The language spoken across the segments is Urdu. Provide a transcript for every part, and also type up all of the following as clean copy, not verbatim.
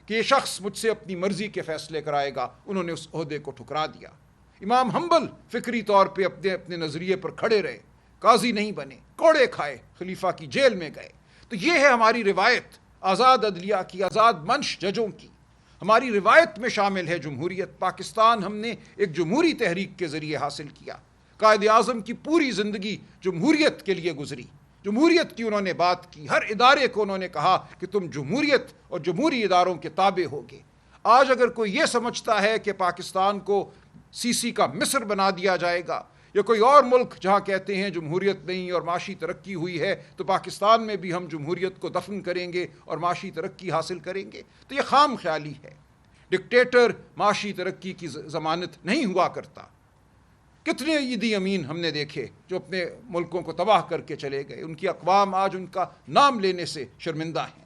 کہ یہ شخص مجھ سے اپنی مرضی کے فیصلے کرائے گا، انہوں نے اس عہدے کو ٹھکرا دیا۔ امام حنبل فکری طور پہ اپنے اپنے نظریے پر کھڑے رہے، قاضی نہیں بنے، کوڑے کھائے، خلیفہ کی جیل میں گئے۔ تو یہ ہے ہماری روایت آزاد عدلیہ کی، آزاد منش ججوں کی۔ ہماری روایت میں شامل ہے جمہوریت۔ پاکستان ہم نے ایک جمہوری تحریک کے ذریعے حاصل کیا۔ قائد اعظم کی پوری زندگی جمہوریت کے لیے گزری، جمہوریت کی انہوں نے بات کی، ہر ادارے کو انہوں نے کہا کہ تم جمہوریت اور جمہوری اداروں کے تابع ہوگے۔ آج اگر کوئی یہ سمجھتا ہے کہ پاکستان کو سی سی کا مصر بنا دیا جائے گا، یا کوئی اور ملک جہاں کہتے ہیں جمہوریت نہیں اور معاشی ترقی ہوئی ہے تو پاکستان میں بھی ہم جمہوریت کو دفن کریں گے اور معاشی ترقی حاصل کریں گے، تو یہ خام خیالی ہے۔ ڈکٹیٹر معاشی ترقی کی ضمانت نہیں ہوا کرتا۔ کتنے عیدی امین ہم نے دیکھے جو اپنے ملکوں کو تباہ کر کے چلے گئے، ان کی اقوام آج ان کا نام لینے سے شرمندہ ہیں۔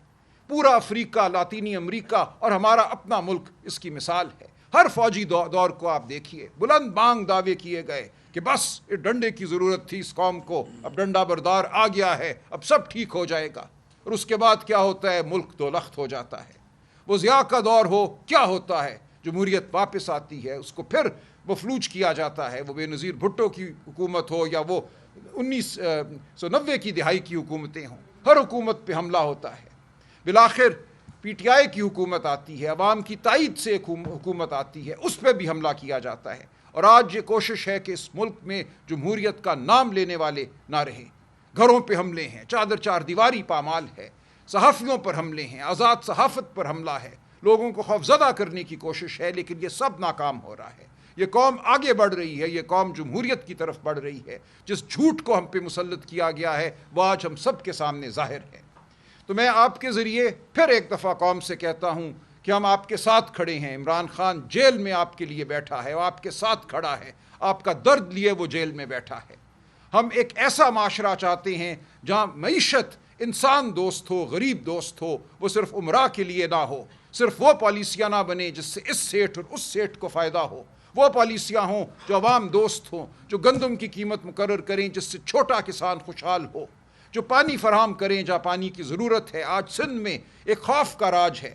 پورا افریقہ، لاطینی امریکہ اور ہمارا اپنا ملک اس کی مثال ہے۔ ہر فوجی دور کو آپ دیکھیے، بلند بانگ دعوے کیے گئے کہ بس یہ ڈنڈے کی ضرورت تھی اس قوم کو، اب ڈنڈا بردار آ گیا ہے، اب سب ٹھیک ہو جائے گا۔ اور اس کے بعد کیا ہوتا ہے؟ ملک دو لخت ہو جاتا ہے۔ وہ ضیاء کا دور ہو، کیا ہوتا ہے؟ جمہوریت واپس آتی ہے، اس کو پھر مفلوج کیا جاتا ہے۔ وہ بے نظیر بھٹو کی حکومت ہو یا وہ 1990 کی دہائی کی حکومتیں ہوں، ہر حکومت پہ حملہ ہوتا ہے۔ بالآخر پی ٹی آئی کی حکومت آتی ہے، عوام کی تائید سے حکومت آتی ہے، اس پہ بھی حملہ کیا جاتا ہے۔ اور آج یہ کوشش ہے کہ اس ملک میں جمہوریت کا نام لینے والے نہ رہیں۔ گھروں پہ حملے ہیں، چادر چار دیواری پامال ہے، صحافیوں پر حملے ہیں، آزاد صحافت پر حملہ ہے، لوگوں کو خوفزدہ کرنے کی کوشش ہے، لیکن یہ سب ناکام ہو رہا ہے۔ یہ قوم آگے بڑھ رہی ہے، یہ قوم جمہوریت کی طرف بڑھ رہی ہے۔ جس جھوٹ کو ہم پہ مسلط کیا گیا ہے وہ آج ہم سب کے سامنے ظاہر ہے۔ تو میں آپ کے ذریعے پھر ایک دفعہ قوم سے کہتا ہوں کہ ہم آپ کے ساتھ کھڑے ہیں۔ عمران خان جیل میں آپ کے لیے بیٹھا ہے، وہ آپ کے ساتھ کھڑا ہے، آپ کا درد لیے وہ جیل میں بیٹھا ہے۔ ہم ایک ایسا معاشرہ چاہتے ہیں جہاں معیشت انسان دوست ہو، غریب دوست ہو، وہ صرف عمرا کے لیے نہ ہو، صرف وہ پالیسیاں نہ بنے جس سے اس سیٹ اور اس سیٹ کو فائدہ ہو، وہ پالیسیاں ہوں جو عوام دوست ہوں، جو گندم کی قیمت مقرر کریں جس سے چھوٹا کسان خوشحال ہو، جو پانی فراہم کریں جہاں پانی کی ضرورت ہے۔ آج سندھ میں ایک خوف کا راج ہے۔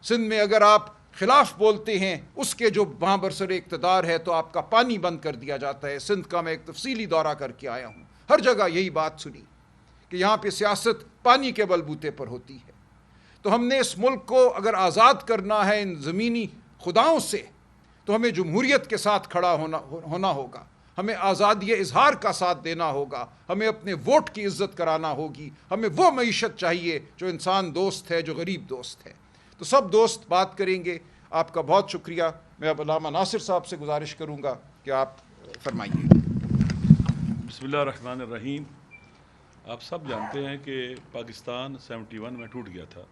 سندھ میں اگر آپ خلاف بولتے ہیں اس کے جو وہاں برسر اقتدار ہے تو آپ کا پانی بند کر دیا جاتا ہے۔ سندھ کا میں ایک تفصیلی دورہ کر کے آیا ہوں، ہر جگہ یہی بات سنی کہ یہاں پہ سیاست پانی کے بلبوتے پر ہوتی ہے۔ تو ہم نے اس ملک کو اگر آزاد کرنا ہے ان زمینی خداؤں سے تو ہمیں جمہوریت کے ساتھ کھڑا ہونا ہوگا، ہمیں آزادی اظہار کا ساتھ دینا ہوگا، ہمیں اپنے ووٹ کی عزت کرانا ہوگی، ہمیں وہ معیشت چاہیے جو انسان دوست ہے، جو غریب دوست ہے۔ تو سب دوست بات کریں گے۔ آپ کا بہت شکریہ۔ میں اب علامہ ناصر صاحب سے گزارش کروں گا کہ آپ فرمائیے۔ بسم اللہ الرحمن الرحیم۔ آپ سب جانتے ہیں کہ پاکستان 71 میں ٹوٹ گیا تھا،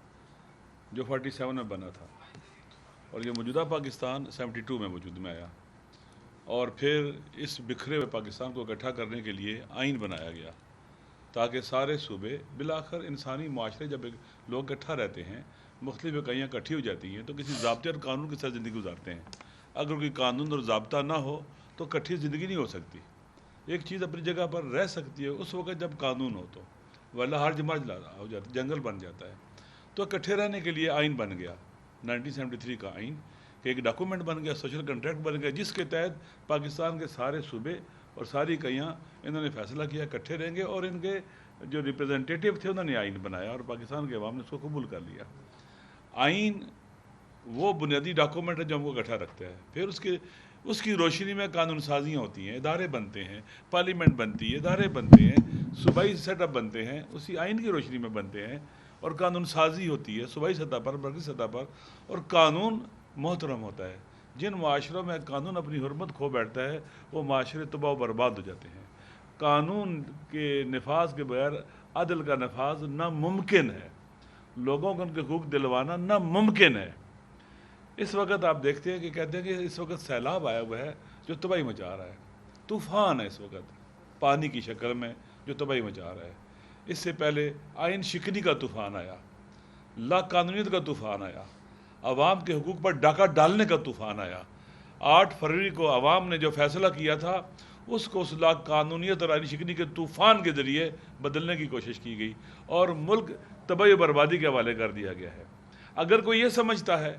جو 47 میں بنا تھا، اور یہ موجودہ پاکستان 72 میں وجود میں آیا، اور پھر اس بکھرے ہوئے پاکستان کو اکٹھا کرنے کے لیے آئین بنایا گیا تاکہ سارے صوبے، بالآخر انسانی معاشرے جب لوگ اکٹھا رہتے ہیں، مختلف اکائیاں اکٹھی ہو جاتی ہیں تو کسی ضابطے اور قانون کے ساتھ زندگی گزارتے ہیں۔ اگر کوئی قانون اور ضابطہ نہ ہو تو اکٹھی زندگی نہیں ہو سکتی۔ ایک چیز اپنی جگہ پر رہ سکتی ہے اس وقت جب قانون ہو، تو ورنہ ہر جمع ہو جاتا، جنگل بن جاتا ہے۔ تو اکٹھے رہنے کے لیے آئین بن گیا، 1973 کا آئین، کہ ایک ڈاکومنٹ بن گیا، سوشل کنٹریکٹ بن گیا، جس کے تحت پاکستان کے سارے صوبے اور ساری اکائیاں انہوں نے فیصلہ کیا اکٹھے رہیں گے، اور ان کے جو ریپرزنٹیٹیو تھے انہوں نے آئین بنایا اور پاکستان کے عوام نے اس کو قبول کر لیا۔ آئین وہ بنیادی ڈاکومنٹ ہے جو ہم کو اکٹھا رکھتا ہے۔ پھر اس کی روشنی میں قانون سازیاں ہوتی ہیں، ادارے بنتے ہیں، پارلیمنٹ بنتی ہے، ادارے بنتے ہیں، صوبائی سیٹ اپ بنتے ہیں، اسی آئین کی روشنی میں بنتے ہیں، اور قانون سازی ہوتی ہے صوبائی سطح پر، مرکزی سطح پر، اور قانون محترم ہوتا ہے۔ جن معاشروں میں قانون اپنی حرمت کھو بیٹھتا ہے وہ معاشرے تباہ و برباد ہو جاتے ہیں۔ قانون کے نفاذ کے بغیر عدل کا نفاذ ناممکن ہے، لوگوں کو ان کے حقوق دلوانا ناممکن ہے۔ اس وقت آپ دیکھتے ہیں کہ کہتے ہیں کہ اس وقت سیلاب آیا ہوا ہے جو تباہی مچا رہا ہے، طوفان ہے اس وقت پانی کی شکل میں جو تباہی مچا رہا ہے۔ اس سے پہلے آئین شکنی کا طوفان آیا، لا قانونیت کا طوفان آیا، عوام کے حقوق پر ڈاکہ ڈالنے کا طوفان آیا۔ 8 فروری کو عوام نے جو فیصلہ کیا تھا اس کو اس لا قانونیت اور آئین شکنی کے طوفان کے ذریعے بدلنے کی کوشش کی گئی اور ملک تباہی و بربادی کے حوالے کر دیا گیا ہے۔ اگر کوئی یہ سمجھتا ہے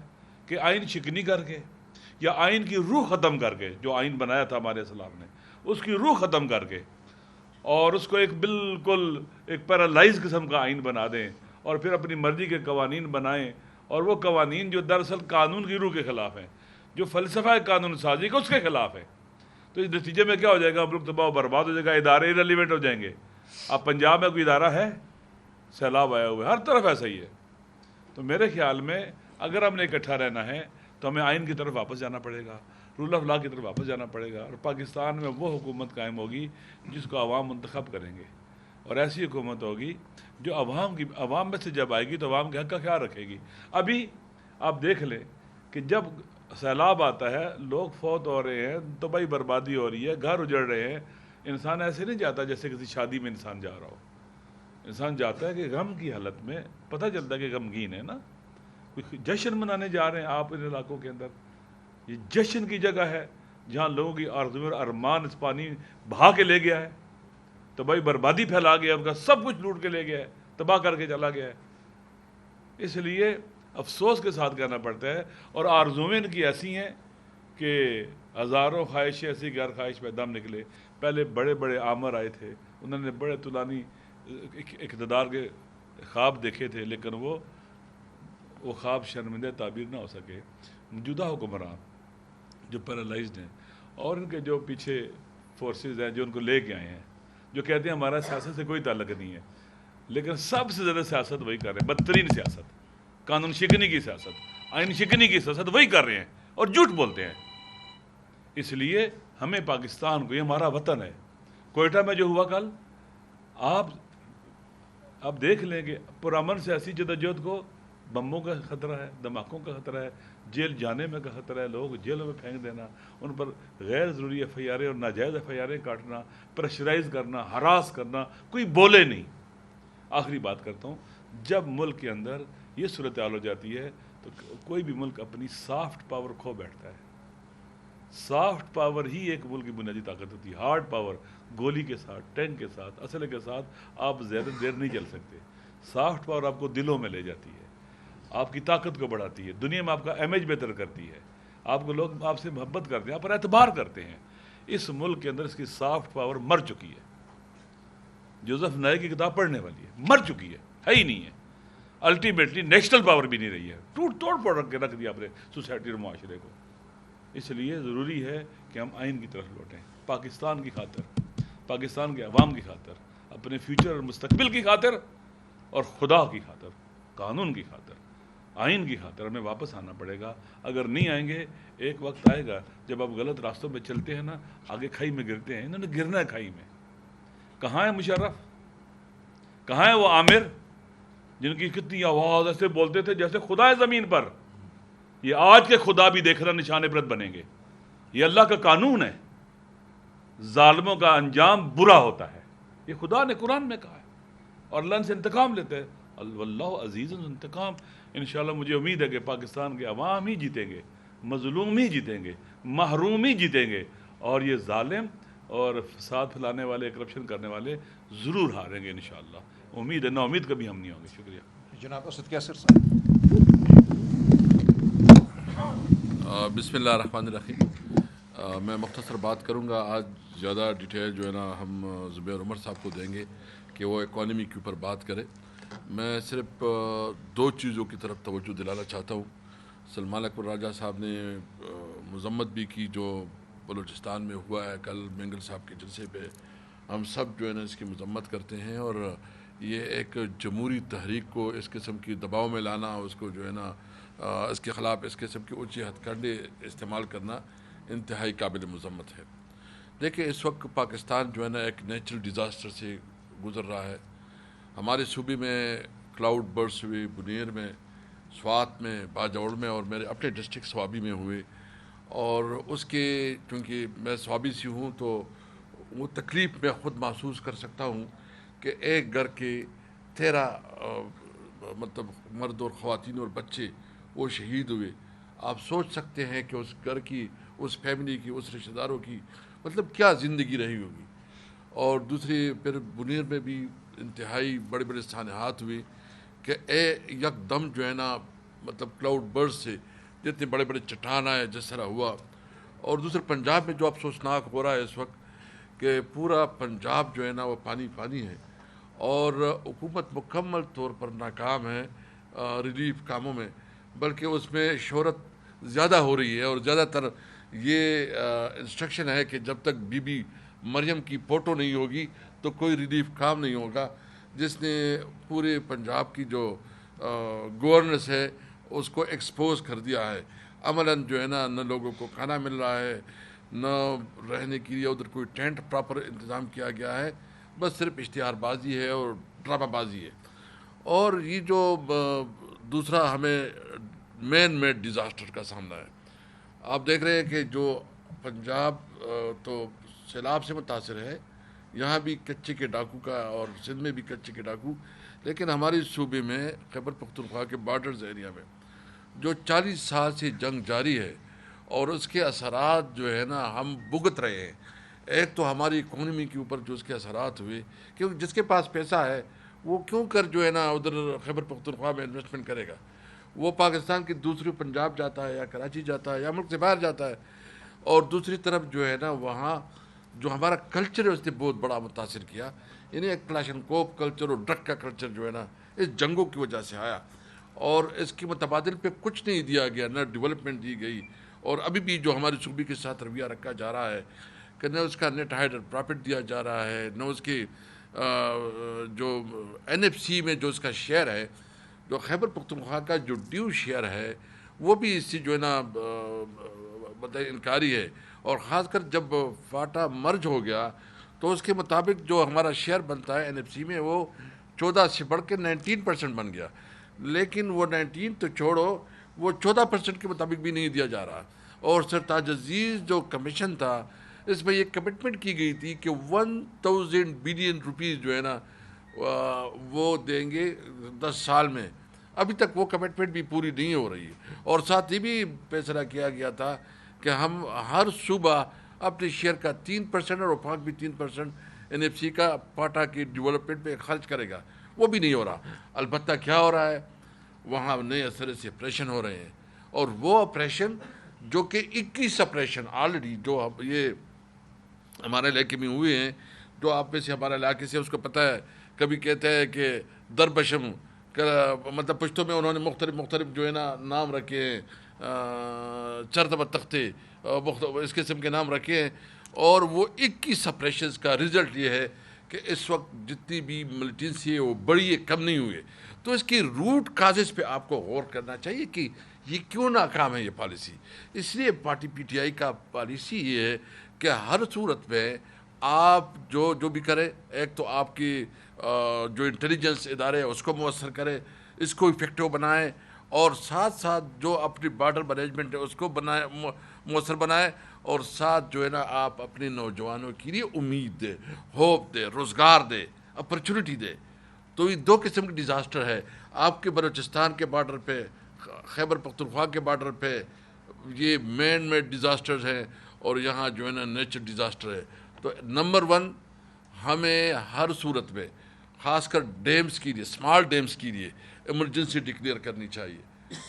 کہ آئین شکنی کر کے یا آئین کی روح ختم کر کے، جو آئین بنایا تھا ہمارے اسلام نے، اس کی روح ختم کر کے اور اس کو ایک بالکل ایک پیرالائز قسم کا آئین بنا دیں اور پھر اپنی مرضی کے قوانین بنائیں، اور وہ قوانین جو دراصل قانون کی روح کے خلاف ہیں، جو فلسفہ قانون سازی کا اس کے خلاف ہے، تو اس نتیجے میں کیا ہو جائے گا؟ ملک تباہ و برباد ہو جائے گا، ادارے ریلیونٹ ہو جائیں گے۔ اب پنجاب میں کوئی ادارہ ہے؟ سیلاب آیا ہوا ہے، ہر طرف ایسا ہی ہے۔ تو میرے خیال میں اگر ہم نے اکٹھا رہنا ہے تو ہمیں آئین کی طرف واپس جانا پڑے گا، رول آف لا کی طرف واپس جانا پڑے گا، اور پاکستان میں وہ حکومت قائم ہوگی جس کو عوام منتخب کریں گے، اور ایسی حکومت ہوگی جو عوام میں سے جب آئے گی تو عوام کے حق کا خیال رکھے گی۔ ابھی آپ دیکھ لیں کہ جب سیلاب آتا ہے، لوگ فوت ہو رہے ہیں، تباہی بربادی ہو رہی ہے، گھر اجڑ رہے ہیں، انسان ایسے نہیں جاتا جیسے کسی شادی میں انسان جا رہا ہو۔ انسان جاتا ہے کہ غم کی حالت میں، پتہ چلتا ہے کہ غمگین ہے نا، کوئی جشن منانے جا رہے ہیں آپ ان علاقوں کے اندر۔ یہ جشن کی جگہ ہے جہاں لوگوں کی آرزو اور ارمان اس پانی بہا کے لے گیا ہے، تباہی بربادی پھیلا گیا، ان کا سب کچھ لوٹ کے لے گیا ہے، تباہ کر کے چلا گیا ہے۔ اس لیے افسوس کے ساتھ کہنا پڑتا ہے، اور آرزویں ان کی ایسی ہیں کہ ہزاروں خواہشیں ایسی غیر خواہش پہ دم نکلے۔ پہلے بڑے بڑے آمر آئے تھے، انہوں نے بڑے طولانی اقتدار کے خواب دیکھے تھے، لیکن وہ خواب شرمندہ تعبیر نہ ہو سکے۔ موجودہ حکمران جو پیرالائزڈ ہیں، اور ان کے جو پیچھے فورسز ہیں جو ان کو لے کے آئے ہیں، جو کہتے ہیں ہمارا سیاست سے کوئی تعلق نہیں ہے، لیکن سب سے زیادہ سیاست وہی کر رہے ہیں، بدترین سیاست، قانون شکنی کی سیاست، آئین شکنی کی سیاست وہی کر رہے ہیں اور جھوٹ بولتے ہیں۔ اس لیے ہمیں پاکستان کو، یہ ہمارا وطن ہے۔ کوئٹہ میں جو ہوا کل، آپ دیکھ لیں کہ پرامن سیاسی جدوجہد کو بموں کا خطرہ ہے، دھماکوں کا خطرہ ہے، جیل جانے میں کا خطرہ ہے، لوگ جیلوں میں پھینک دینا، ان پر غیر ضروری ایف آئی آریں اور ناجائز ایف آئی آریں کاٹنا، پریشرائز کرنا، ہراس کرنا، کوئی بولے نہیں۔ آخری بات کرتا ہوں، جب ملک کے اندر یہ صورتحال ہو جاتی ہے تو کوئی بھی ملک اپنی سافٹ پاور کھو بیٹھتا ہے۔ سافٹ پاور ہی ایک ملک کی بنیادی طاقت ہوتی ہے۔ ہارڈ پاور، گولی کے ساتھ، ٹینک کے ساتھ، اسلحے کے ساتھ آپ زیادہ دیر نہیں چل سکتے۔ سافٹ پاور آپ کو دلوں میں لے جاتی ہے، آپ کی طاقت کو بڑھاتی ہے، دنیا میں آپ کا امیج بہتر کرتی ہے، آپ کو لوگ آپ سے محبت کرتے ہیں، آپ پر اعتبار کرتے ہیں۔ اس ملک کے اندر اس کی سافٹ پاور مر چکی ہے۔ جوزف نائے کی کتاب پڑھنے والی ہے، مر چکی ہے ہی نہیں ہے۔ الٹیمیٹلی نیشنل پاور بھی نہیں رہی ہے، ٹوٹ توڑ پھوڑ کے رکھ دیا آپ نے سوسائٹی اور معاشرے کو۔ اس لیے ضروری ہے کہ ہم آئین کی طرف لوٹیں، پاکستان کی خاطر، پاکستان کے عوام کی خاطر، اپنے فیوچر اور مستقبل کی خاطر، اور خدا کی خاطر، قانون کی خاطر، آئین کی خاطر ہمیں واپس آنا پڑے گا۔ اگر نہیں آئیں گے، ایک وقت آئے گا جب آپ غلط راستوں پہ چلتے ہیں نا، آگے کھائی میں گرتے ہیں۔ انہوں نے گرنا ہے کھائی میں۔ کہاں ہے مشرف؟ کہاں ہے وہ عامر جن کی کتنی آواز ایسے بولتے تھے جیسے خدا ہے زمین پر؟ یہ آج کے خدا بھی دیکھنا نشان عبرت بنیں گے۔ یہ اللہ کا قانون ہے، ظالموں کا انجام برا ہوتا ہے، یہ خدا نے قرآن میں کہا ہے، اور اللہ ان سے انتقام لیتے ہیں۔ اللہ عزیز انتقام۔ انشاءاللہ مجھے امید ہے کہ پاکستان کے عوام ہی جیتیں گے، مظلوم ہی جیتیں گے، محروم ہی جیتیں گے، اور یہ ظالم اور فساد پھیلانے والے، کرپشن کرنے والے ضرور ہاریں گے انشاءاللہ۔ امید ہے، نا امید کبھی ہم نہیں ہوں گے۔ شکریہ جناب اسد کیسر صاحب۔ بسم اللہ الرحمن الرحیم۔ میں مختصر بات کروں گا۔ آج زیادہ ڈیٹیل جو ہے نا ہم زبیر عمر صاحب کو دیں گے کہ وہ اکانومی کے اوپر بات کرے۔ میں صرف دو چیزوں کی طرف توجہ دلانا چاہتا ہوں۔ سلمان اکبر راجہ صاحب نے مذمت بھی کی جو بلوچستان میں ہوا ہے کل مینگل صاحب کے جلسے پہ۔ ہم سب جو ہے نا اس کی مذمت کرتے ہیں، اور یہ ایک جمہوری تحریک کو اس قسم کی دباؤ میں لانا، اس کو جو ہے نا اس کے خلاف اس قسم کی اونچی ہتھ کنڈے استعمال کرنا انتہائی قابل مذمت ہے۔ دیکھیں، اس وقت پاکستان جو ہے نا ایک نیچرل ڈیزاسٹر سے گزر رہا ہے۔ ہمارے صوبے میں کلاؤڈ برس ہوئے، بنیر میں، سوات میں، باجوڑ میں، اور میرے اپنے ڈسٹرکٹ سوابی میں ہوئے، اور اس کے چونکہ میں سوابی سے ہوں تو وہ تکلیف میں خود محسوس کر سکتا ہوں کہ ایک گھر کے 13 مطلب مرد اور خواتین اور بچے وہ شہید ہوئے۔ آپ سوچ سکتے ہیں کہ اس گھر کی، اس فیملی کی، اس رشتہ داروں کی مطلب کیا زندگی رہی ہوگی۔ اور دوسری پھر بنیر میں بھی انتہائی بڑے بڑے سانحات ہوئے کہ یک دم جو ہے نا مطلب کلاؤڈ برس سے جتنے بڑے بڑے چٹان آئے جس طرح ہوا. اور دوسرے پنجاب میں جو افسوسناک ہو رہا ہے اس وقت کہ پورا پنجاب جو ہے نا وہ پانی پانی ہے اور حکومت مکمل طور پر ناکام ہے ریلیف کاموں میں, بلکہ اس میں شہرت زیادہ ہو رہی ہے. اور زیادہ تر یہ انسٹرکشن ہے کہ جب تک بی بی مریم کی فوٹو نہیں ہوگی تو کوئی ریلیف کام نہیں ہوگا, جس نے پورے پنجاب کی جو گورننس ہے اس کو ایکسپوز کر دیا ہے. عملاً جو ہے نا نہ لوگوں کو کھانا مل رہا ہے, نہ رہنے کے لیے ادھر کوئی ٹینٹ پراپر انتظام کیا گیا ہے, بس صرف اشتہار بازی ہے اور ڈرامہ بازی ہے. اور یہ جو دوسرا ہمیں مین میڈ ڈیزاسٹر کا سامنا ہے, آپ دیکھ رہے ہیں کہ جو پنجاب تو سیلاب سے متاثر ہے, یہاں بھی کچے کے ڈاکو کا اور سندھ میں بھی کچے کے ڈاکو, لیکن ہماری صوبے میں خیبر پختونخوا کے بارڈرز ایریا میں جو 40 سال سے جنگ جاری ہے اور اس کے اثرات جو ہے نا ہم بھگت رہے ہیں. ایک تو ہماری اکانومی کے اوپر جو اس کے اثرات ہوئے, کیونکہ جس کے پاس پیسہ ہے وہ کیوں کر جو ہے نا ادھر خیبر پختونخوا میں انویسٹمنٹ کرے گا, وہ پاکستان کی دوسری پنجاب جاتا ہے یا کراچی جاتا ہے یا ملک سے باہر جاتا ہے. اور دوسری طرف جو ہے نا وہاں جو ہمارا کلچر ہے اس نے بہت بڑا متاثر کیا, یعنی ایک کلاشن کوپ کلچر اور ڈرگ کا کلچر جو ہے نا اس جنگوں کی وجہ سے آیا, اور اس کی متبادل پہ کچھ نہیں دیا گیا, نہ ڈیولپمنٹ دی گئی. اور ابھی بھی جو ہماری صوبے کے ساتھ رویہ رکھا جا رہا ہے کہ نہ اس کا نیٹ ہائڈر پرافٹ دیا جا رہا ہے, نہ اس کی جو این ایف سی میں جو اس کا شیئر ہے, جو خیبر پختونخوا کا جو ڈیو شیئر ہے وہ بھی اس سے جو ہے نا انکاری ہے. اور خاص کر جب فاٹا مرج ہو گیا تو اس کے مطابق جو ہمارا شیئر بنتا ہے این ایف سی میں وہ 14 سے بڑھ کے 19% بن گیا, لیکن وہ 19 تو چھوڑو, وہ 14% کے مطابق بھی نہیں دیا جا رہا. اور سرتاج عزیز جو کمیشن تھا اس میں یہ کمٹمنٹ کی گئی تھی کہ 1000 بلین روپیز جو ہے نا وہ دیں گے 10 سال میں, ابھی تک وہ کمٹمنٹ بھی پوری نہیں ہو رہی ہے. اور ساتھ ہی بھی فیصلہ کیا گیا تھا کہ ہم ہر صوبہ اپنے شیئر کا 3% اور وفاق بھی 3% این ایف سی کا پاٹا کی ڈیولپمنٹ پہ خرچ کرے گا, وہ بھی نہیں ہو رہا. البتہ کیا ہو رہا ہے, وہاں نئے سرے سے آپریشن ہو رہے ہیں, اور وہ آپریشن جو کہ 21 آپریشن آلریڈی جو یہ ہمارے علاقے میں ہوئے ہیں, جو آپ میں سے ہمارے علاقے سے اس کو پتہ ہے, کبھی کہتے ہیں کہ دربشم, مطلب پشتوں میں انہوں نے مختلف جو ہے نا نام رکھے ہیں, چرتب تختے, اس قسم کے نام رکھے ہیں. اور وہ 21 آپریشنز کا رزلٹ یہ ہے کہ اس وقت جتنی بھی ملیٹنسی ہے وہ بڑی ہے, کم نہیں ہوئے. تو اس کی روٹ کازز پہ آپ کو غور کرنا چاہیے کہ یہ کیوں ناکام ہے یہ پالیسی. اس لیے پارٹی پی ٹی آئی کا پالیسی یہ ہے کہ ہر صورت میں آپ جو بھی کریں, ایک تو آپ کی جو انٹیلیجنس ادارے اس کو مؤثر کرے, اس کو افیکٹو بنائیں, اور ساتھ ساتھ جو اپنی بارڈر مینجمنٹ ہے اس کو مؤثر بنائیں, اور ساتھ جو ہے نا آپ اپنے نوجوانوں کے لیے امید دے, ہوپ دے, روزگار دے, اپرچونٹی دے. تو یہ 2 قسم کی ڈیزاسٹر ہے. آپ کے بلوچستان کے بارڈر پہ, خیبر پختونخوا کے بارڈر پہ یہ مین میڈ ڈیزاسٹرز ہیں, اور یہاں جو ہے نا نیچر ڈیزاسٹر ہے. تو نمبر 1 ہمیں ہر صورت میں خاص کر ڈیمز کے لیے, اسمال ڈیمز کے لیے ایمرجنسی ڈکلیئر کرنی چاہیے,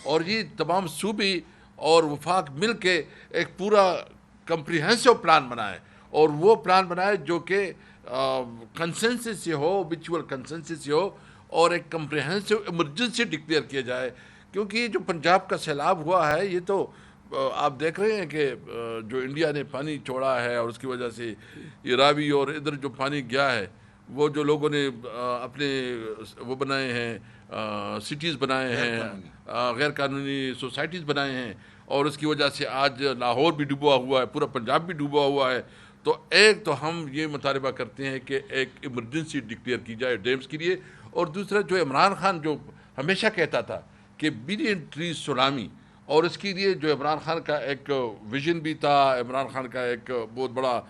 اور یہ تمام صوبے اور وفاق مل کے ایک پورا کمپریہنسو پلان بنائے, اور وہ پلان بنائے جو کہ کنسنسس سے ہو, وچول کنسنسس سے ہو, اور ایک کمپریہنسو ایمرجنسی ڈکلیئر کیا جائے. کیونکہ یہ جو پنجاب کا سیلاب ہوا ہے یہ تو آپ دیکھ رہے ہیں کہ جو انڈیا نے پانی چھوڑا ہے, اور اس کی وجہ سے یہ راوی اور ادھر جو پانی گیا ہے, وہ جو لوگوں نے اپنے وہ بنائے ہیں, سٹیز بنائے ہیں, غیر قانونی سوسائٹیز بنائے ہیں, اور اس کی وجہ سے آج لاہور بھی ڈوبا ہوا ہے, پورا پنجاب بھی ڈوبا ہوا ہے. تو ایک تو ہم یہ مطالبہ کرتے ہیں کہ ایک ایمرجنسی ڈکلیئر کی جائے ڈیمز کے لیے, اور دوسرا جو عمران خان جو ہمیشہ کہتا تھا کہ بلین ٹریز سونامی, اور اس کے لیے جو عمران خان کا ایک ویژن بھی تھا, عمران خان کا ایک بہت بڑا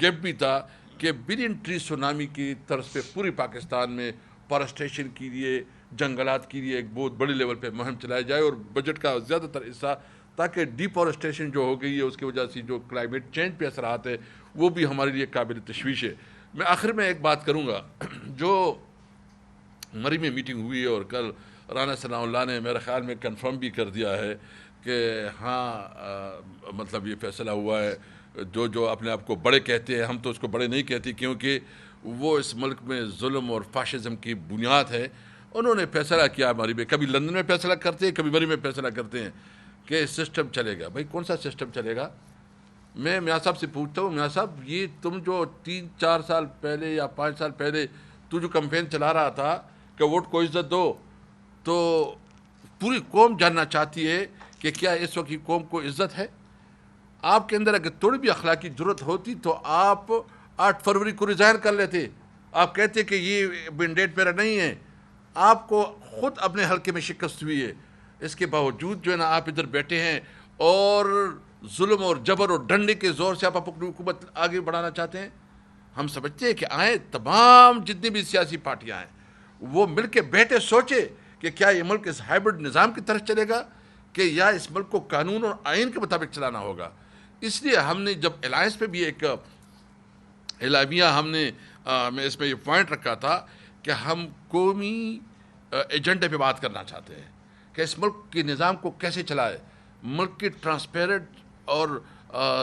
گیپ بھی تھا کہ بلین ٹریز سونامی کی طرز پہ پوری پاکستان میں فارسٹریشن کے لیے, جنگلات کے لیے ایک بہت بڑے لیول پہ مہم چلائی جائے, اور بجٹ کا زیادہ تر حصہ, تاکہ ڈیفارسٹریشن جو ہو گئی ہے اس کی وجہ سے جو کلائمیٹ چینج پہ اثرات ہے وہ بھی ہمارے لیے قابل تشویش ہے. میں آخر میں ایک بات کروں گا, جو مری میں میٹنگ ہوئی ہے اور کل رانا ثناء اللہ نے میرے خیال میں کنفرم بھی کر دیا ہے کہ ہاں مطلب یہ فیصلہ ہوا ہے. جو اپنے آپ کو بڑے کہتے ہیں, ہم تو اس کو بڑے نہیں کہتے کیونکہ وہ اس ملک میں ظلم اور فاشزم کی بنیاد ہے. انہوں نے فیصلہ کیا ہماری میں, کبھی لندن میں فیصلہ کرتے ہیں, کبھی بری میں فیصلہ کرتے ہیں کہ سسٹم چلے گا. بھائی کون سا سسٹم چلے گا؟ میں میاں صاحب سے پوچھتا ہوں, میاں صاحب یہ تم جو 3-4 سال پہلے یا 5 سال پہلے تو جو کمپین چلا رہا تھا کہ ووٹ کو عزت دو, تو پوری قوم جاننا چاہتی ہے کہ کیا اس وقت کی قوم کو عزت ہے؟ آپ کے اندر اگر تھوڑی بھی اخلاقی ضرورت ہوتی تو آپ 8 فروری کو ریزائن کر لیتے. آپ کہتے کہ یہ مینڈیٹ میرا نہیں ہے. آپ کو خود اپنے حلقے میں شکست ہوئی ہے, اس کے باوجود جو ہے نا آپ ادھر بیٹھے ہیں اور ظلم اور جبر اور ڈنڈے کے زور سے آپ اپنی حکومت آگے بڑھانا چاہتے ہیں. ہم سمجھتے ہیں کہ آئیں تمام جتنی بھی سیاسی پارٹیاں ہیں وہ مل کے بیٹھے سوچے کہ کیا یہ ملک اس ہائبرڈ نظام کی طرف چلے گا کہ یا اس ملک کو قانون اور آئین کے مطابق چلانا ہوگا. اس لیے ہم نے جب الائنس پہ بھی ایک اعلامیہ ہم نے میں اس میں یہ پوائنٹ رکھا تھا کہ ہم قومی ایجنڈے پہ بات کرنا چاہتے ہیں کہ اس ملک کے نظام کو کیسے چلائے, ملک کی ٹرانسپیرنٹ اور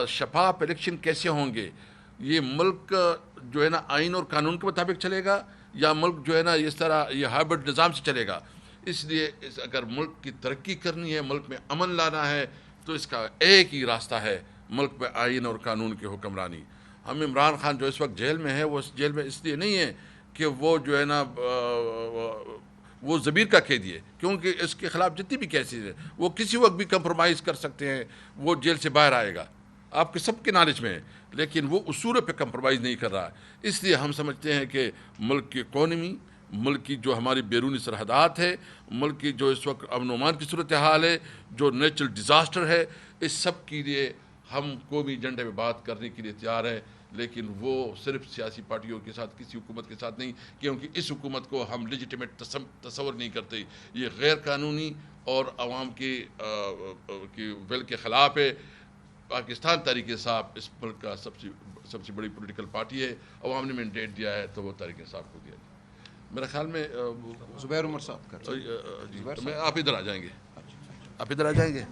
شفاف الیکشن کیسے ہوں گے, یہ ملک جو ہے نا آئین اور قانون کے مطابق چلے گا یا ملک جو ہے نا اس طرح یہ ہائبرڈ نظام سے چلے گا. اس لیے اگر ملک کی ترقی کرنی ہے, ملک میں امن لانا ہے, تو اس کا ایک ہی راستہ ہے ملک میں آئین اور قانون کی حکمرانی. ہم عمران خان جو اس وقت جیل میں ہے, وہ اس جیل میں اس لیے نہیں ہے کہ وہ جو ہے نا وہ ضمیر کا قیدی ہے, کیونکہ اس کے خلاف جتنی بھی کیسز ہیں وہ کسی وقت بھی کمپرومائز کر سکتے ہیں, وہ جیل سے باہر آئے گا, آپ کے سب کے نالج میں ہے, لیکن وہ اصول پہ کمپرومائز نہیں کر رہا. اس لیے ہم سمجھتے ہیں کہ ملک کی اکانومی, ملک کی جو ہماری بیرونی سرحدات ہے, ملک کی جو اس وقت امن و امان کی صورتحال ہے, جو نیچرل ڈیزاسٹر ہے, اس سب کے لیے ہم قومی ایجنڈے پہ بات کرنے کے لیے تیار ہیں, لیکن وہ صرف سیاسی پارٹیوں کے ساتھ, کسی حکومت کے ساتھ نہیں, کیونکہ اس حکومت کو ہم لیجیٹیمیٹ تصور نہیں کرتے. یہ غیر قانونی اور عوام کی ول کے خلاف ہے. پاکستان تحریک انصاف اس ملک کا سب سے بڑی پولیٹیکل پارٹی ہے. عوام نے مینڈیٹ دیا ہے تو وہ تحریک انصاف کو دیا. میرے خیال میں زبیر عمر صاحب میں آپ ادھر آ جائیں گے, آپ ادھر آ جائیں گے.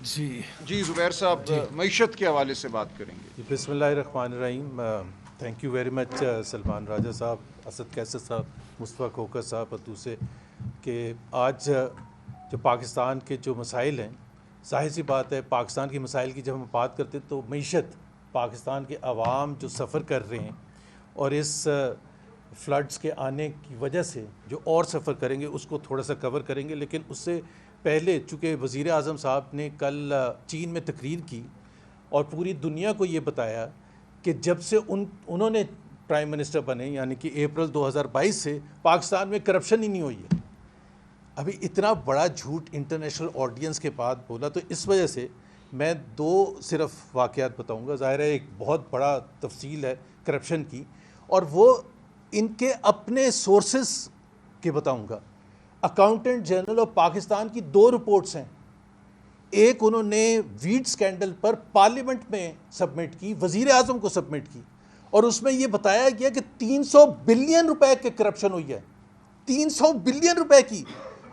جی زبیر صاحب معیشت کے حوالے سے بات کریں گے. بسم اللہ الرحمن الرحیم. Thank you very much Salman Raja صاحب, اسد کیسر صاحب, مصطفیٰ کھوکر صاحب, اتو سے, کہ آج جو پاکستان کے جو مسائل ہیں, ظاہر سی بات ہے پاکستان کے مسائل کی جب ہم بات کرتے ہیں تو معیشت, پاکستان کے عوام جو سفر کر رہے ہیں اور اس فلڈز کے آنے کی وجہ سے جو اور سفر کریں گے اس کو تھوڑا سا کور کریں گے. لیکن اس سے پہلے چونکہ وزیر اعظم صاحب نے کل چین میں تقریر کی اور پوری دنیا کو یہ بتایا کہ جب سے انہوں نے پرائم منسٹر بنے, یعنی کہ اپریل 2022 سے پاکستان میں کرپشن ہی نہیں ہوئی ہے. ابھی اتنا بڑا جھوٹ انٹرنیشنل آڈینس کے بعد بولا, تو اس وجہ سے میں 2 صرف واقعات بتاؤں گا. ظاہر ہے ایک بہت بڑا تفصیل ہے کرپشن کی, اور وہ ان کے اپنے سورسز کے بتاؤں گا. اکاؤنٹنٹ جنرل آف پاکستان کی 2 رپورٹس ہیں. ایک انہوں نے ویٹ سکینڈل پر پارلیمنٹ میں سبمٹ کی, وزیر اعظم کو سبمٹ کی, اور اس میں یہ بتایا گیا کہ 300 بلین روپے کے کرپشن ہوئی ہے, 300 بلین روپے کی,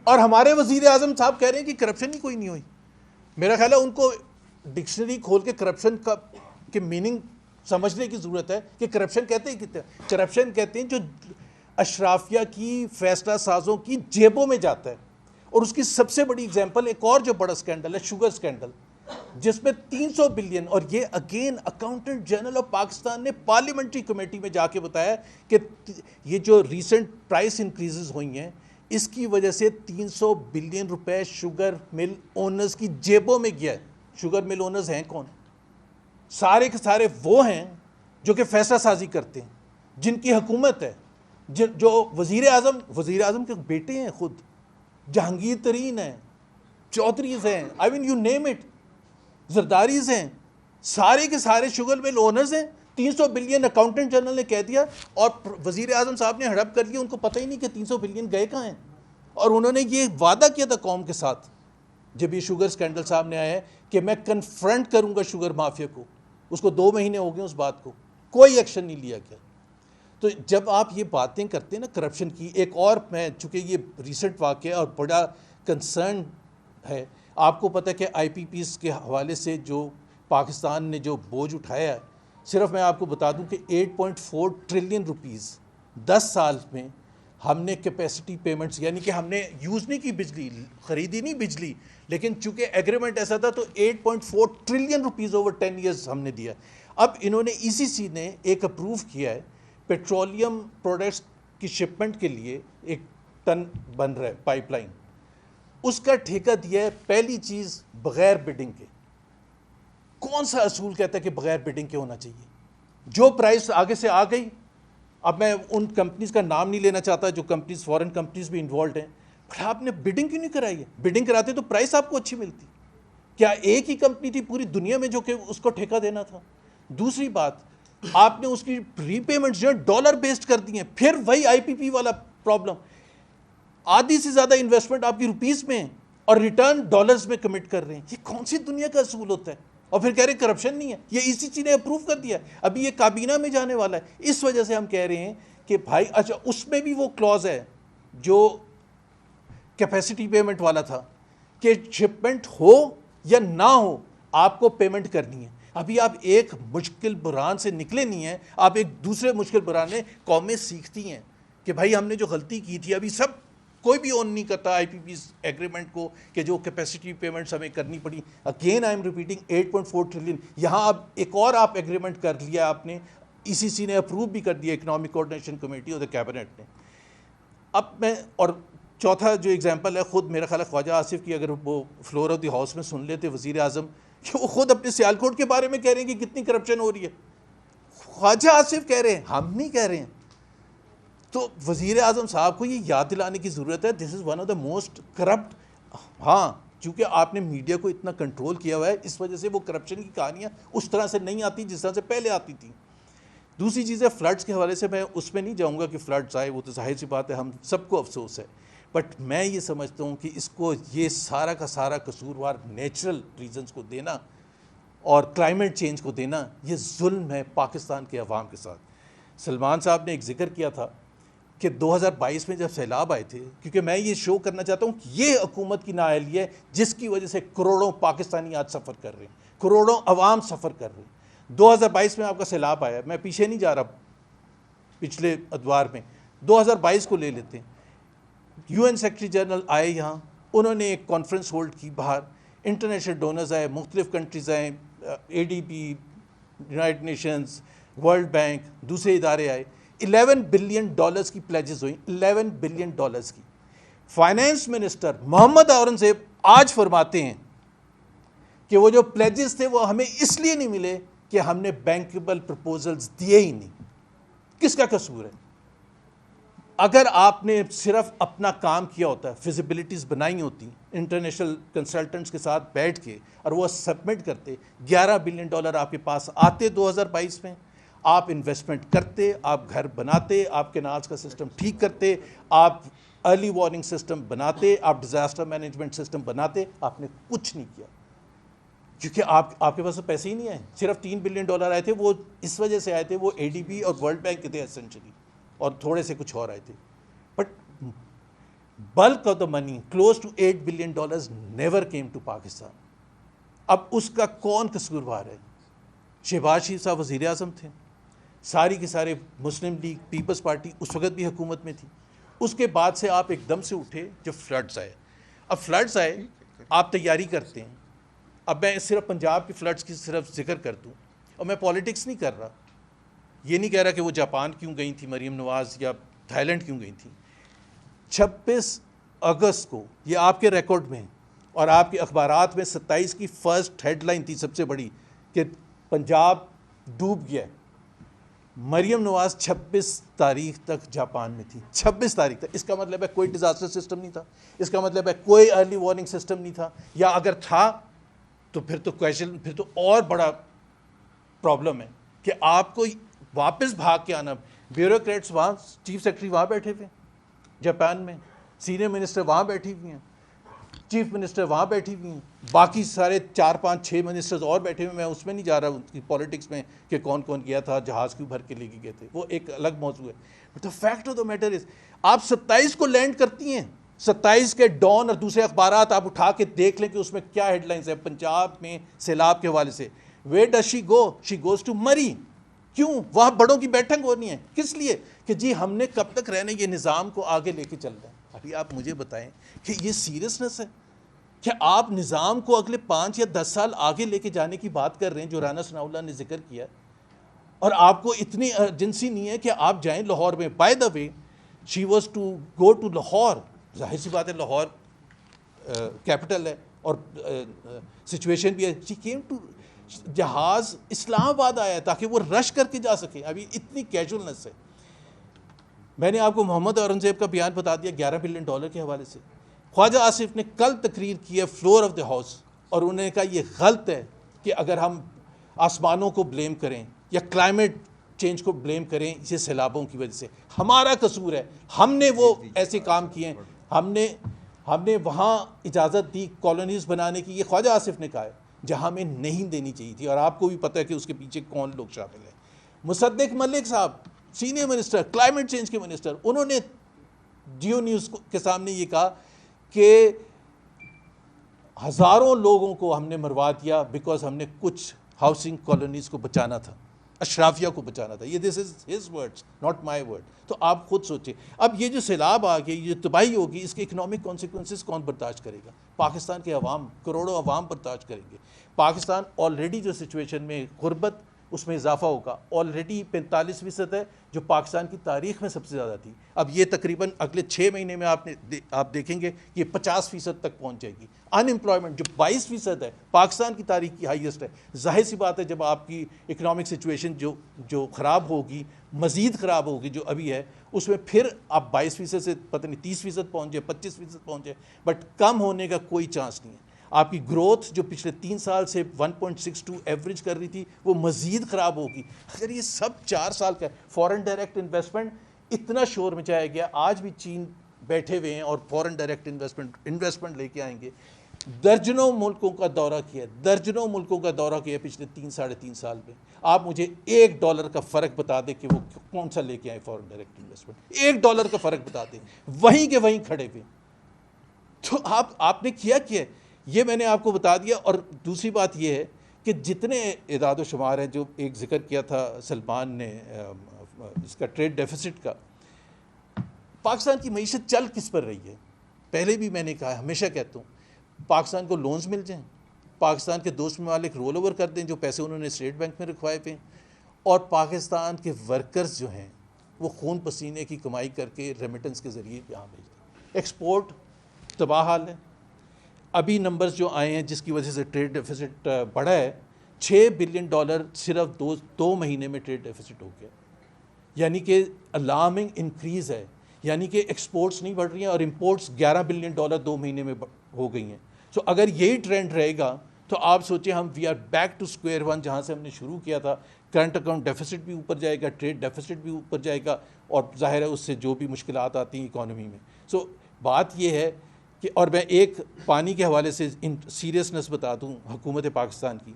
اور ہمارے وزیر اعظم صاحب کہہ رہے ہیں کہ کرپشن ہی کوئی نہیں ہوئی. میرا خیال ہے ان کو ڈکشنری کھول کے کرپشن کا کے میننگ سمجھنے کی ضرورت ہے کہ کرپشن کہتے ہیں کتنے. کرپشن کہتے ہیں جو اشرافیہ کی, فیصلہ سازوں کی جیبوں میں جاتا ہے. اور اس کی سب سے بڑی اگزامپل ایک اور جو بڑا سکینڈل ہے, شوگر سکینڈل, جس میں 300 بلین, اور یہ again accountant general of Pakistan نے پارلیمنٹری کمیٹی میں جا کے بتایا کہ یہ جو ریسنٹ پرائس انکریزز ہوئی ہیں اس کی وجہ سے 300 بلین روپے شوگر مل اونرز کی جیبوں میں گیا ہے. شوگر مل اونرز ہیں کون؟ سارے کے سارے وہ ہیں جو کہ فیصلہ سازی کرتے ہیں, جن کی حکومت ہے, جو وزیر اعظم کے بیٹے ہیں, خود جہانگیر ترین ہیں, چودھریز ہیں, آئی مین یو نیم اٹ, زرداریز ہیں, سارے کے سارے شوگر مل اونرز ہیں. 300 بلین اکاؤنٹنٹ جنرل نے کہہ دیا, اور وزیر اعظم صاحب نے ہڑپ کر لیا, ان کو پتہ ہی نہیں کہ 300 بلین گئے کہاں ہیں. اور انہوں نے یہ وعدہ کیا تھا قوم کے ساتھ جب یہ شوگر سکینڈل سامنے آیا ہے کہ میں کنفرنٹ کروں گا شوگر مافیا کو, اس کو 2 مہینے ہو گئے اس بات کو, کوئی ایکشن نہیں لیا گیا. تو جب آپ یہ باتیں کرتے ہیں نا کرپشن کی, ایک اور میں چونکہ یہ ریسنٹ واقعہ اور بڑا کنسرن ہے, آپ کو پتہ ہے کہ آئی پی پیز کے حوالے سے جو پاکستان نے جو بوجھ اٹھایا ہے, صرف میں آپ کو بتا دوں کہ 8.4 ٹریلین روپیز 10 سال میں ہم نے کیپیسٹی پیمنٹس, یعنی کہ ہم نے یوز نہیں کی بجلی, خریدی نہیں بجلی, لیکن چونکہ ایگریمنٹ ایسا تھا تو 8.4 ٹریلین روپیز اوور 10 ایئرز ہم نے دیا. اب انہوں نے ECC نے ایک اپروو کیا ہے پیٹرولیم پروڈکٹس کی شپمنٹ کے لیے 1 ٹن بن رہا ہے پائپ لائن, اس کا ٹھیکہ دیا ہے پہلی چیز بغیر بڈنگ کے. کون سا اصول کہتا ہے کہ بغیر بڈنگ کے ہونا چاہیے؟ جو پرائس آگے سے آ گئی, اب میں ان کمپنیز کا نام نہیں لینا چاہتا جو کمپنیز فورن کمپنیز بھی انوالوڈ ہیں, بٹ آپ نے بڈنگ کیوں نہیں کرائی ہے؟ بڈنگ کراتے تو پرائس آپ کو اچھی ملتی. کیا ایک ہی کمپنی تھی پوری دنیا میں جو کہ اس کو ٹھیکہ دینا تھا؟ دوسری بات, آپ نے اس کی ری پیمنٹس جو ڈالر بیسڈ کر دی ہیں. پھر وہی آئی پی پی والا پرابلم, آدھی سے زیادہ انویسٹمنٹ آپ کی روپیز میں اور ریٹرن ڈالرز میں کمٹ کر رہے ہیں. یہ کون سی دنیا کا اصول ہوتا ہے؟ اور پھر کہہ رہے ہیں کرپشن نہیں ہے. یہ ECC نے اپروو کر دیا, ابھی یہ کابینہ میں جانے والا ہے. اس وجہ سے ہم کہہ رہے ہیں کہ بھائی اچھا اس میں بھی وہ کلوز ہے جو کیپیسٹی پیمنٹ والا تھا کہ شپمنٹ ہو یا نہ ہو آپ کو پیمنٹ کرنی ہے. ابھی آپ ایک مشکل بحران سے نکلے نہیں ہیں, آپ ایک دوسرے مشکل بحران میں قومیں سیکھتی ہیں کہ بھائی ہم نے جو غلطی کی تھی, ابھی سب کوئی بھی اون نہیں کرتا آئی پی پیز ایگریمنٹ کو کہ جو کیپیسٹی پیمنٹس ہمیں کرنی پڑی. Again I am repeating 8.4 trillion. یہاں اب ایک اور آپ ایگریمنٹ کر لیا آپ نے, ECC نے اپروو بھی کر دیا, اکنامک کوآرڈینیشن کمیٹی اور کیبنٹ نے. اب میں اور چوتھا جو اگزامپل ہے, خود میرا خیال ہے خواجہ آصف کی اگر وہ فلور آف دی ہاؤس میں سن لیتے وزیر اعظم, کہ وہ خود اپنے سیالکوٹ کے بارے میں کہہ رہے ہیں کہ کتنی کرپشن ہو رہی ہے. خواجہ آصف کہہ رہے ہیں, ہم نہیں کہہ رہے ہیں. تو وزیر اعظم صاحب کو یہ یاد دلانے کی ضرورت ہے, this is one of the most corrupt. ہاں چونکہ آپ نے میڈیا کو اتنا کنٹرول کیا ہوا ہے, اس وجہ سے وہ کرپشن کی کہانیاں اس طرح سے نہیں آتی جس طرح سے پہلے آتی تھیں. دوسری چیز ہے فلڈس کے حوالے سے, میں اس میں نہیں جاؤں گا کہ فلڈس آئے, وہ تو ظاہر سی بات ہے, ہم سب کو افسوس ہے. بٹ میں یہ سمجھتا ہوں کہ اس کو یہ سارا کا سارا قصوروار نیچرل ریزنز کو دینا اور کلائمیٹ چینج کو دینا, یہ ظلم ہے پاکستان کے عوام کے ساتھ. سلمان صاحب نے ایک ذکر کیا تھا کہ 2022 میں جب سیلاب آئے تھے, کیونکہ میں یہ شو کرنا چاہتا ہوں کہ یہ حکومت کی نااہلی ہے جس کی وجہ سے کروڑوں پاکستانی آج سفر کر رہے ہیں, کروڑوں عوام سفر کر رہے ہیں. 2022 میں آپ کا سیلاب آیا, میں پیچھے نہیں جا رہا پچھلے ادوار میں, 2022 کو لے لیتے ہیں. UN سیکرٹری جنرل آئے یہاں, انہوں نے ایک کانفرنس ہولڈ کی باہر, انٹرنیشنل ڈونرز آئے, مختلف کنٹریز آئے, ADB, United nations, world bank, دوسرے ادارے آئے. $11 بلین کی پلیجز ہوئیں, $11 بلین کی. فائنانس منسٹر محمد اورنگزیب آج فرماتے ہیں کہ وہ جو پلیجز تھے وہ ہمیں اس لیے نہیں ملے کہ ہم نے بینکیبل پرپوزلز دیے ہی نہیں. کس کا قصور ہے؟ اگر آپ نے صرف اپنا کام کیا ہوتا ہے, فیزیبلٹیز بنائی ہوتی انٹرنیشنل کنسلٹنٹس کے ساتھ بیٹھ کے اور وہ سبمٹ کرتے, $11 بلین آپ کے پاس آتے 2022 میں, آپ انویسٹمنٹ کرتے, آپ گھر بناتے, آپ کینالز کا سسٹم ٹھیک کرتے, آپ ارلی وارننگ سسٹم بناتے, آپ ڈیزاسٹر مینجمنٹ سسٹم بناتے. آپ نے کچھ نہیں کیا کیونکہ آپ کے پاس تو پیسے ہی نہیں آئے. صرف $3 بلین آئے تھے, وہ اس وجہ سے آئے تھے, وہ ADB اور ورلڈ بینک کے تھے اسینشلی, اور تھوڑے سے کچھ اور آئے تھے. But bulk of the money close to $8 billion never came to Pakistan. اب اس کا کون قصوروار ہے؟ شہباز شریف صاحب وزیر اعظم تھے, ساری کے سارے مسلم لیگ پیپلز پارٹی اس وقت بھی حکومت میں تھی. اس کے بعد سے آپ ایک دم سے اٹھے جب فلڈز آئے. اب فلڈز آئے, آپ تیاری کرتے ہیں. اب میں صرف پنجاب کی فلڈز کی صرف ذکر کر دوں, اور میں پالیٹکس نہیں کر رہا, یہ نہیں کہہ رہا کہ وہ جاپان کیوں گئی تھی مریم نواز یا تھائی لینڈ کیوں گئی تھی. 26 اگست کو یہ آپ کے ریکارڈ میں اور آپ کے اخبارات میں 27 کی فرسٹ ہیڈ لائن تھی سب سے بڑی کہ پنجاب ڈوب گیا. مریم نواز 26 تاریخ تک جاپان میں تھی, 26 تاریخ تک. اس کا مطلب ہے کوئی ڈیزاسٹر سسٹم نہیں تھا, اس کا مطلب ہے کوئی ارلی وارننگ سسٹم نہیں تھا, یا اگر تھا تو پھر تو اور بڑا پرابلم ہے کہ آپ کو واپس بھاگ کے آنا. بیوروکریٹس وہاں, چیف سیکرٹری وہاں بیٹھے ہوئے جاپان میں, سینئر منسٹر وہاں بیٹھی ہوئی ہیں. چیف منسٹر وہاں بیٹھی ہوئی ہیں, باقی سارے 4 5 6 منسٹرز اور بیٹھے ہوئے. میں اس میں نہیں جا رہا ان کی پالیٹکس میں کہ کون کون گیا تھا, جہاز کیوں بھر کے لے کے گئے تھے, وہ ایک الگ موضوع ہے. But the fact of the matter is آپ 27 کو لینڈ کرتی ہیں, 27 کے ڈان اور دوسرے اخبارات آپ اٹھا کے دیکھ لیں کہ اس میں کیا ہیڈ لائنز ہیں پنجاب میں سیلاب کے حوالے سے. Where does she go? She goes to Murree. کیوں؟ وہاں بڑوں کی بیٹھک ہونی ہے. کس لیے؟ کہ جی ہم نے کب تک رہنے یہ نظام کو آگے لے کے چل رہا ہے. ابھی آپ مجھے بتائیں کہ یہ سیریسنس ہے کہ آپ نظام کو اگلے 5 یا 10 سال آگے لے کے جانے کی بات کر رہے ہیں جو رانا ثناء اللہ نے ذکر کیا, اور آپ کو اتنی ایمرجنسی نہیں ہے کہ آپ جائیں لاہور میں. By the way she was to go to Lahore. ظاہر سی بات ہے لاہور کیپٹل ہے اور سچویشن بھی ہے. شی کیم ٹو جہاز اسلام آباد آیا ہے تاکہ وہ رش کر کے جا سکے. ابھی اتنی کیجولنس ہے. میں نے آپ کو محمد اورنگزیب کا بیان بتا دیا $11 بلین کے حوالے سے. خواجہ آصف نے کل تقریر کی ہے فلور آف دا ہاؤس, اور انہوں نے کہا یہ غلط ہے کہ اگر ہم آسمانوں کو بلیم کریں یا کلائمیٹ چینج کو بلیم کریں یہ سیلابوں کی وجہ سے, ہمارا قصور ہے, ہم نے وہ ایسے کام کیے ہیں, ہم نے وہاں اجازت دی کالونیز بنانے کی. یہ خواجہ آصف نے کہا ہے جہاں میں نہیں دینی چاہیے تھی, اور آپ کو بھی پتہ ہے کہ اس کے پیچھے کون لوگ شامل ہیں. مصدق ملک صاحب سینئر منسٹر کلائمیٹ چینج کے منسٹر, انہوں نے جیو نیوز کے سامنے یہ کہا کہ ہزاروں لوگوں کو ہم نے مروا دیا بیکاز ہم نے کچھ ہاؤسنگ کالونیز کو بچانا تھا, اشرافیہ کو بچانا تھا. یہ this is his words not my word. تو آپ خود سوچیں اب یہ جو سیلاب آ گئی, یہ تباہی ہوگی, اس کے اکنامک کانسیکوینسز کون برداشت کرے گا؟ پاکستان کے عوام, کروڑوں عوام برداشت کریں گے. پاکستان آلریڈی جو سچویشن میں غربت اس میں اضافہ ہوگا, آلریڈی 45% ہے جو پاکستان کی تاریخ میں سب سے زیادہ تھی. اب یہ تقریباً اگلے 6 مہینے میں آپ دیکھیں گے یہ 50% تک پہنچ جائے گی. ان امپلائمنٹ جو 22% ہے پاکستان کی تاریخ کی ہائیسٹ ہے. ظاہر سی بات ہے جب آپ کی اکنامک سچویشن جو خراب ہوگی, مزید خراب ہوگی جو ابھی ہے, اس میں پھر آپ 22% سے پتہ نہیں 30% پہنچ جائے, 25% پہنچ جائے, بٹ کم ہونے کا کوئی چانس نہیں ہے. آپ کی گروتھ جو پچھلے 3 سال سے 1.62 ایوریج کر رہی تھی وہ مزید خراب ہوگی. اگر یہ سب 4 سال کا فورن ڈائریکٹ انویسٹمنٹ اتنا شور مچایا گیا, آج بھی چین بیٹھے ہوئے ہیں اور فورن ڈائریکٹ انویسٹمنٹ لے کے آئیں گے. درجنوں ملکوں کا دورہ کیا پچھلے 3-3.5 سال میں. آپ مجھے $1 کا فرق بتا دیں کہ وہ کون سا لے کے آئے فورن ڈائریکٹ انویسٹمنٹ. $1 کا فرق بتا دیں, وہیں کے وہیں کھڑے ہوئے. تو آپ نے کیا یہ میں نے آپ کو بتا دیا. اور دوسری بات یہ ہے کہ جتنے اعداد و شمار ہیں جو ایک ذکر کیا تھا سلمان نے اس کا ٹریڈ ڈیفیسٹ کا, پاکستان کی معیشت چل کس پر رہی ہے؟ پہلے بھی میں نے کہا, ہمیشہ کہتا ہوں, پاکستان کو لونز مل جائیں, پاکستان کے دوست ممالک رول اوور کر دیں جو پیسے انہوں نے اسٹیٹ بینک میں رکھوائے ہوئے ہیں, اور پاکستان کے ورکرز جو ہیں وہ خون پسینے کی کمائی کر کے ریمیٹنس کے ذریعے یہاں بھیج دیں. ایکسپورٹ تباہ حال ہے. ابھی نمبرز جو آئے ہیں جس کی وجہ سے ٹریڈ ڈیفیسٹ بڑھا ہے, $6 بلین صرف 2 مہینے میں ٹریڈ ڈیفیسٹ ہو گیا. یعنی کہ الارمنگ انکریز ہے, یعنی کہ ایکسپورٹس نہیں بڑھ رہی ہیں اور امپورٹس $11 بلین 2 مہینے میں ہو گئی ہیں. سو اگر یہی ٹرینڈ رہے گا تو آپ سوچیں ہم we are back to square one, جہاں سے ہم نے شروع کیا تھا. کرنٹ اکاؤنٹ ڈیفیسٹ بھی اوپر جائے گا, ٹریڈ ڈیفیسٹ بھی اوپر جائے گا, اور ظاہر ہے اس سے جو بھی مشکلات آتی ہیں اکانومی میں. سو بات یہ ہے کہ, اور میں ایک پانی کے حوالے سے سیریسنس بتا دوں حکومت پاکستان کی,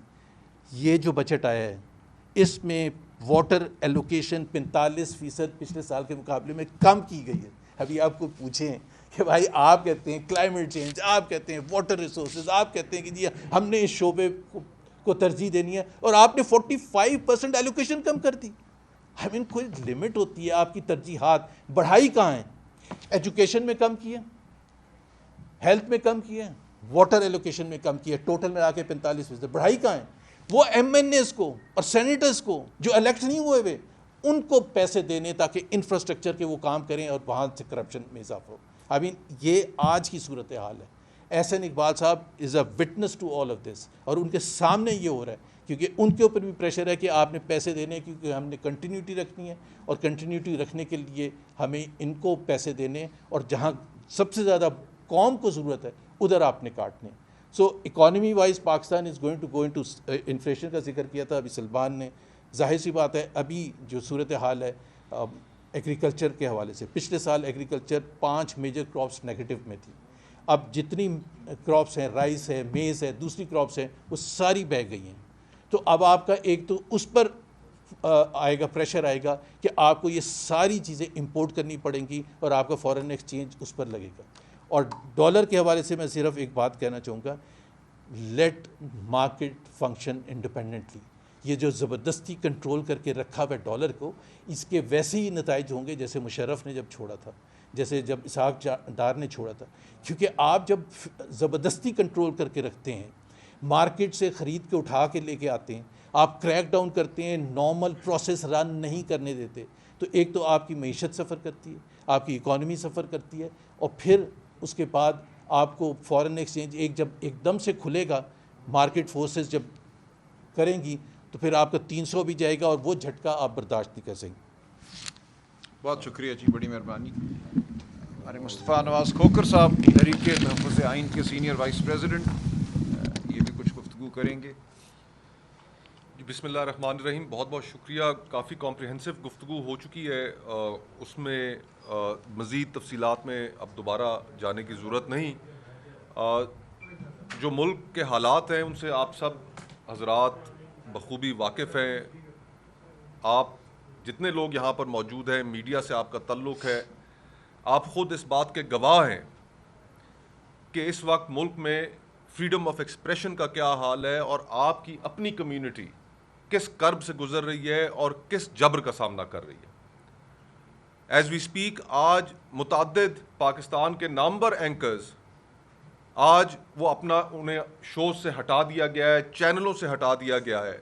یہ جو بجٹ آیا ہے اس میں واٹر ایلوکیشن 45% پچھلے سال کے مقابلے میں کم کی گئی ہے. ابھی آپ کو پوچھیں کہ بھائی آپ کہتے ہیں کلائمیٹ چینج, آپ کہتے ہیں واٹر ریسورسز, آپ کہتے ہیں کہ جی ہم نے اس شعبے کو ترجیح دینی ہے, اور آپ نے 45% ایلوکیشن کم کر دی. آئی مین کوئی لمٹ ہوتی ہے آپ کی ترجیحات. بڑھائی کہاں ہیں؟ ایجوکیشن میں کم کی ہے, ہیلتھ میں کم کیا ہے, واٹر ایلوکیشن میں کم کیا ہے, ٹوٹل میں آ کے 45%. بڑھائی کہاں ہے؟ وہ ایم این ایز کو اور سینیٹرز کو جو الیکٹ نہیں ہوئے ہوئے ان کو پیسے دینے تاکہ انفراسٹرکچر کے وہ کام کریں اور وہاں سے کرپشن میں اضافہ ہو. آئی مین یہ آج کی صورتحال ہے. احسن اقبال صاحب is a witness to all of this, اور ان کے سامنے یہ ہو رہا ہے کیونکہ ان کے اوپر بھی پریشر ہے کہ آپ نے پیسے دینے, کیونکہ ہم نے کنٹینیوٹی رکھنی ہے, اور کنٹینیوٹی رکھنے کے لیے ہمیں ان کو پیسے دینے, اور جہاں سب سے زیادہ قوم کو ضرورت ہے ادھر آپ نے کاٹنے. So economy wise Pakistan is going to inflation کا ذکر کیا تھا ابھی سلمان نے. ظاہر سی بات ہے ابھی جو صورتحال ہے ایگریکلچر کے حوالے سے, پچھلے سال ایگریکلچر 5 میجر کراپس نیگیٹو میں تھی, اب جتنی کراپس ہیں، رائس ہے، میز ہے، دوسری کراپس ہیں، وہ ساری بہہ گئی ہیں. تو اب آپ کا ایک تو اس پر آئے گا، پریشر آئے گا کہ آپ کو یہ ساری چیزیں امپورٹ کرنی پڑیں گی اور آپ کا فارن ایکسچینج اس پر لگے گا. اور ڈالر کے حوالے سے میں صرف ایک بات کہنا چاہوں گا، لیٹ مارکیٹ فنکشن انڈیپینڈنٹلی. یہ جو زبردستی کنٹرول کر کے رکھا ہوا ڈالر کو، اس کے ویسے ہی نتائج ہوں گے جیسے مشرف نے جب چھوڑا تھا، جیسے جب اسحاق ڈار نے چھوڑا تھا. کیونکہ آپ جب زبردستی کنٹرول کر کے رکھتے ہیں، مارکیٹ سے خرید کے اٹھا کے لے کے آتے ہیں، آپ کریک ڈاؤن کرتے ہیں، نارمل پروسیس رن نہیں کرنے دیتے، تو ایک تو آپ کی معیشت سفر کرتی ہے، آپ کی اکانومی سفر کرتی ہے، اور پھر اس کے بعد آپ کو فارن ایکسچینج جب ایک دم سے کھلے گا، مارکیٹ فورسز جب کریں گی، تو پھر آپ کا 300 بھی جائے گا اور وہ جھٹکا آپ برداشت نہیں کر سکیں گے. بہت شکریہ جی، بڑی مہربانی. ہمارے مصطفیٰ نواز کھوکر صاحب، تحریک تحفظ آئین کے سینئر وائس پریزیڈنٹ، یہ بھی کچھ گفتگو کریں گے. جی بسم اللہ الرحمن الرحیم. بہت بہت شکریہ. کافی کمپریہنسو گفتگو ہو چکی ہے، اس میں مزید تفصیلات میں اب دوبارہ جانے کی ضرورت نہیں. جو ملک کے حالات ہیں ان سے آپ سب حضرات بخوبی واقف ہیں. آپ جتنے لوگ یہاں پر موجود ہیں، میڈیا سے آپ کا تعلق ہے، آپ خود اس بات کے گواہ ہیں کہ اس وقت ملک میں فریڈم آف ایکسپریشن کا کیا حال ہے اور آپ کی اپنی کمیونٹی کس کرب سے گزر رہی ہے اور کس جبر کا سامنا کر رہی ہے. ایز وی اسپیک آج متعدد پاکستان کے نامور اینکرز، آج وہ انہیں شوز سے ہٹا دیا گیا ہے، چینلوں سے ہٹا دیا گیا ہے،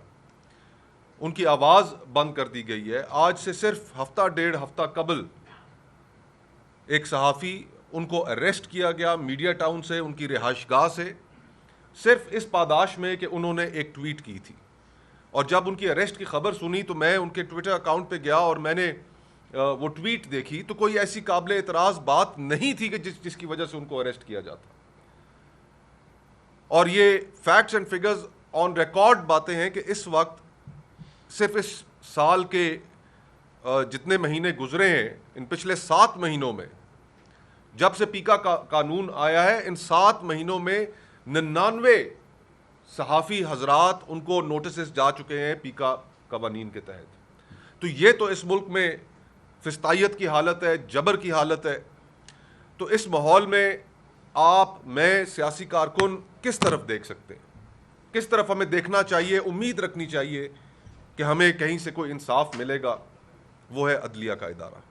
ان کی آواز بند کر دی گئی ہے. آج سے صرف ہفتہ ڈیڑھ ہفتہ قبل ایک صحافی، ان کو اریسٹ کیا گیا میڈیا ٹاؤن سے، ان کی رہائش گاہ سے، صرف اس پاداش میں کہ انہوں نے ایک ٹویٹ کی تھی. اور جب ان کی اریسٹ کی خبر سنی تو میں ان کے ٹویٹر اکاؤنٹ پہ گیا اور میں نے وہ ٹویٹ دیکھی، تو کوئی ایسی قابل اعتراض بات نہیں تھی کہ جس کی وجہ سے ان کو اریسٹ کیا جاتا. اور یہ facts and figures on record باتیں ہیں کہ اس وقت صرف اس سال کے جتنے مہینے گزرے ہیں، ان پچھلے 7 مہینوں میں جب سے پیکا قانون آیا ہے، ان 7 مہینوں میں 99 صحافی حضرات ان کو نوٹسز جا چکے ہیں پیکا قوانین کے تحت. تو یہ تو اس ملک میں فسطائیت کی حالت ہے، جبر کی حالت ہے. تو اس ماحول میں آپ، میں، سیاسی کارکن کس طرف دیکھ سکتے ہیں؟ کس طرف ہمیں دیکھنا چاہیے؟ امید رکھنی چاہیے کہ ہمیں کہیں سے کوئی انصاف ملے گا. وہ ہے عدلیہ کا ادارہ.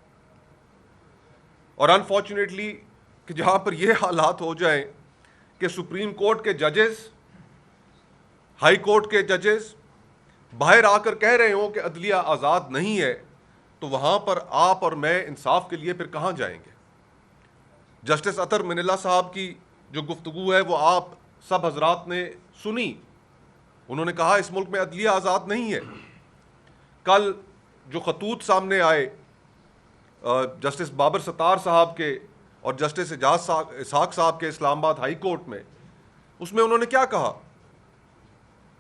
اور انفارچونیٹلی کہ جہاں پر یہ حالات ہو جائیں کہ سپریم کورٹ کے ججز، ہائی کورٹ کے ججز باہر آ کر کہہ رہے ہوں کہ عدلیہ آزاد نہیں ہے، تو وہاں پر آپ اور میں انصاف کے لیے پھر کہاں جائیں گے؟ جسٹس اطہر منالہ صاحب کی جو گفتگو ہے وہ آپ سب حضرات نے سنی. انہوں نے کہا اس ملک میں عدلیہ آزاد نہیں ہے. کل جو خطوط سامنے آئے جسٹس بابر ستار صاحب کے اور جسٹس اسحاق صاحب کے اسلام آباد ہائی کورٹ میں، اس میں انہوں نے کیا کہا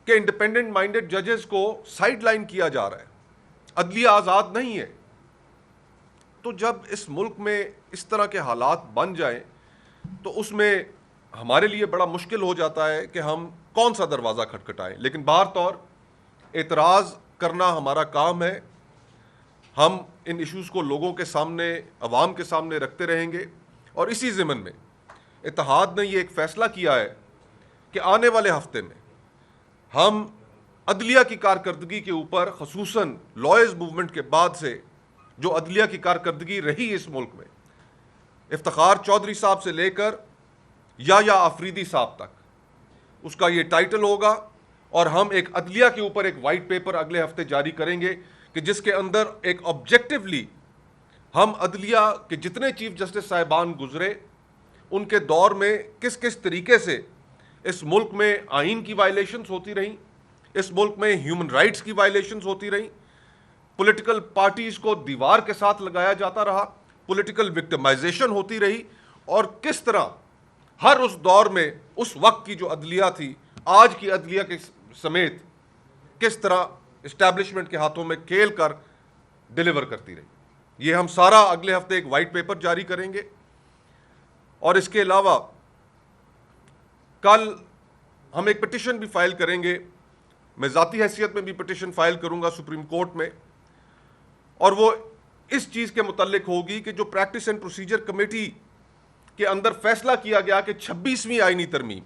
کہ انڈیپینڈنٹ مائنڈڈ ججز کو سائیڈ لائن کیا جا رہا ہے، عدلیہ آزاد نہیں ہے. تو جب اس ملک میں اس طرح کے حالات بن جائیں تو اس میں ہمارے لیے بڑا مشکل ہو جاتا ہے کہ ہم کون سا دروازہ کھٹکھٹائیں. لیکن بہر طور اعتراض کرنا ہمارا کام ہے. ہم ان ایشوز کو لوگوں کے سامنے، عوام کے سامنے رکھتے رہیں گے. اور اسی ضمن میں اتحاد نے یہ ایک فیصلہ کیا ہے کہ آنے والے ہفتے میں ہم عدلیہ کی کارکردگی کے اوپر، خصوصاً لائرز موومنٹ کے بعد سے جو عدلیہ کی کارکردگی رہی اس ملک میں، افتخار چودھری صاحب سے لے کر یا آفریدی صاحب تک، اس کا یہ ٹائٹل ہوگا. اور ہم ایک عدلیہ کے اوپر ایک وائٹ پیپر اگلے ہفتے جاری کریں گے کہ جس کے اندر ایک آبجیکٹیولی ہم عدلیہ کے جتنے چیف جسٹس صاحبان گزرے، ان کے دور میں کس کس طریقے سے اس ملک میں آئین کی وائلیشنز ہوتی رہیں، اس ملک میں ہیومن رائٹس کی وائلیشنز ہوتی رہیں، پولیٹیکل پارٹیز کو دیوار کے ساتھ لگایا جاتا رہا، پولیٹیکل وکٹمائزیشن ہوتی رہی، اور کس طرح ہر اس دور میں اس وقت کی جو عدلیہ تھی آج کی عدلیہ کے سمیت کس طرح اسٹیبلشمنٹ کے ہاتھوں میں کھیل کر ڈیلیور کرتی رہی. یہ ہم سارا اگلے ہفتے ایک وائٹ پیپر جاری کریں گے. اور اس کے علاوہ کل ہم ایک پٹیشن بھی فائل کریں گے، میں ذاتی حیثیت میں بھی پٹیشن فائل کروں گا سپریم کورٹ میں، اور وہ اس چیز کے متعلق ہوگی کہ جو پریکٹس اینڈ پروسیجر کمیٹی کے اندر فیصلہ کیا گیا کہ 26ویں آئینی ترمیم